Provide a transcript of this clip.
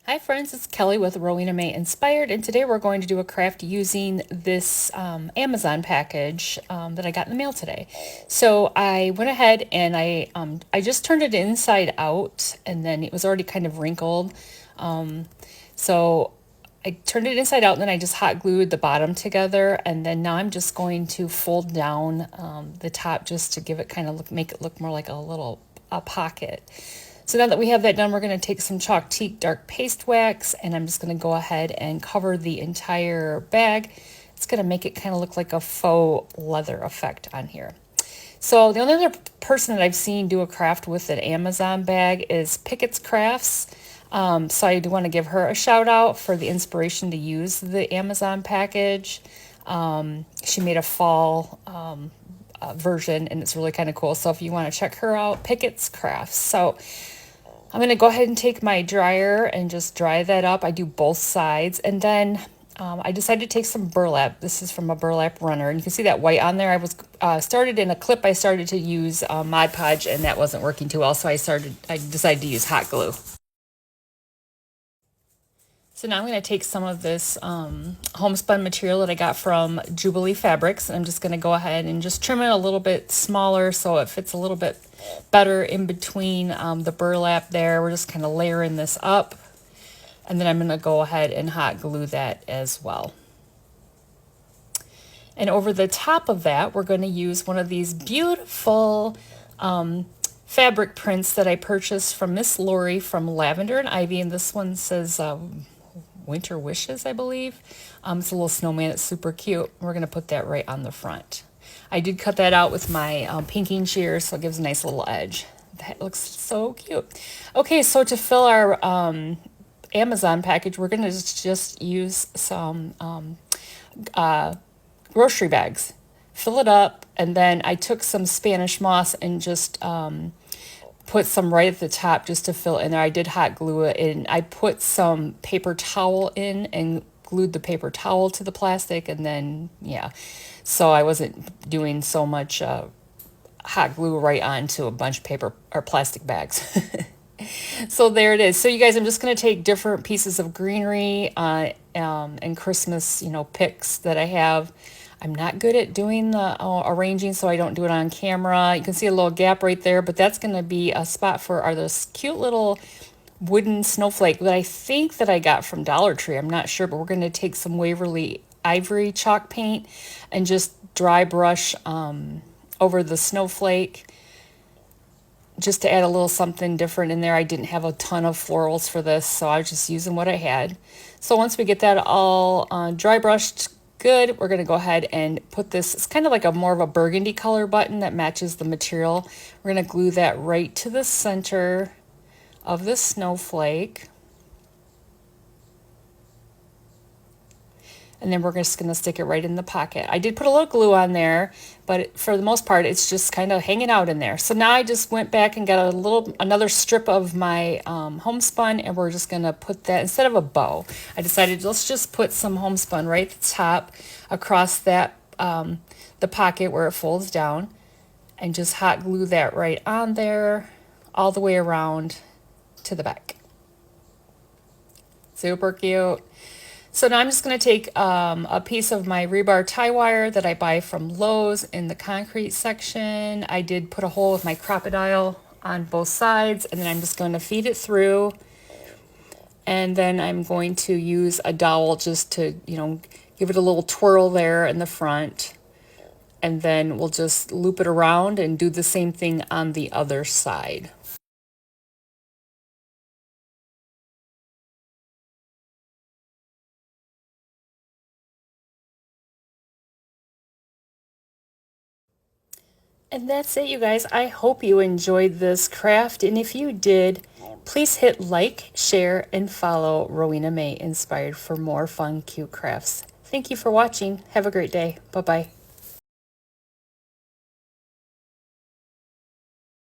Hi friends, it's Kelly with Rowena May Inspired, and today we're going to do a craft using this Amazon package that I got in the mail today. So I went ahead and I just turned it inside out, and then it was already kind of wrinkled. So I turned it inside out, and then I just hot glued the bottom together, and then now I'm just going to fold down the top just to give it kind of make it look more like a pocket. So now that we have that done, we're going to take some Chalk Teak Dark Paste Wax, and I'm just going to go ahead and cover the entire bag. It's going to make it kind of look like a faux leather effect on here. So the only other person that I've seen do a craft with an Amazon bag is Pickett's Crafts. So I do want to give her a shout out for the inspiration to use the Amazon package. She made a fall version, and it's really kind of cool. So if you want to check her out, Pickett's Crafts. So I'm going to go ahead and take my dryer and just dry that up. I do both sides. And then I decided to take some burlap. This is from a burlap runner. And you can see that white on there. I was started in a clip. I started to use Mod Podge, and that wasn't working too well. So I decided to use hot glue. So now I'm going to take some of this homespun material that I got from Jubilee Fabrics, and I'm just going to go ahead and just trim it a little bit smaller so it fits a little bit better in between the burlap there. We're just kind of layering this up, and then I'm going to go ahead and hot glue that as well. And over the top of that, we're going to use one of these beautiful fabric prints that I purchased from Miss Lori from Lavender and Ivy, and this one says Winter Wishes, I believe. It's a little snowman. It's super cute. We're going to put that right on the front. I did cut that out with my pinking shears, so it gives a nice little edge. That looks so cute. Okay, so to fill our Amazon package, we're going to just use some grocery bags. Fill it up, and then I took some Spanish moss and just put some right at the top just to fill in there. I did hot glue it, and I put some paper towel in and glued the paper towel to the plastic, and then yeah, so I wasn't doing so much hot glue right onto a bunch of paper or plastic bags. So there it is. So you guys, I'm just going to take different pieces of greenery and Christmas, picks that I have. I'm not good at doing the arranging, so I don't do it on camera. You can see a little gap right there, but that's going to be a spot for those cute little wooden snowflake that I think that I got from Dollar Tree. I'm not sure, but we're going to take some Waverly Ivory chalk paint and just dry brush over the snowflake just to add a little something different in there. I didn't have a ton of florals for this, so I was just using what I had. So once we get that all dry brushed good, we're going to go ahead and put this, it's kind of like a more of a burgundy color button that matches the material. We're going to glue that right to the center of the snowflake. And then we're just going to stick it right in the pocket. I did put a little glue on there, but for the most part, it's just kind of hanging out in there. So now I just went back and got another strip of my homespun, and we're just going to put that, instead of a bow, I decided let's just put some homespun right at the top across that, the pocket where it folds down, and just hot glue that right on there all the way around to the back. Super cute. So now I'm just going to take a piece of my rebar tie wire that I buy from Lowe's in the concrete section. I did put a hole with my crocodile on both sides, and then I'm just going to feed it through. And then I'm going to use a dowel just to, give it a little twirl there in the front. And then we'll just loop it around and do the same thing on the other side. And that's it, you guys. I hope you enjoyed this craft. And if you did, please hit like, share, and follow Rowena May Inspired for more fun, cute crafts. Thank you for watching. Have a great day. Bye-bye.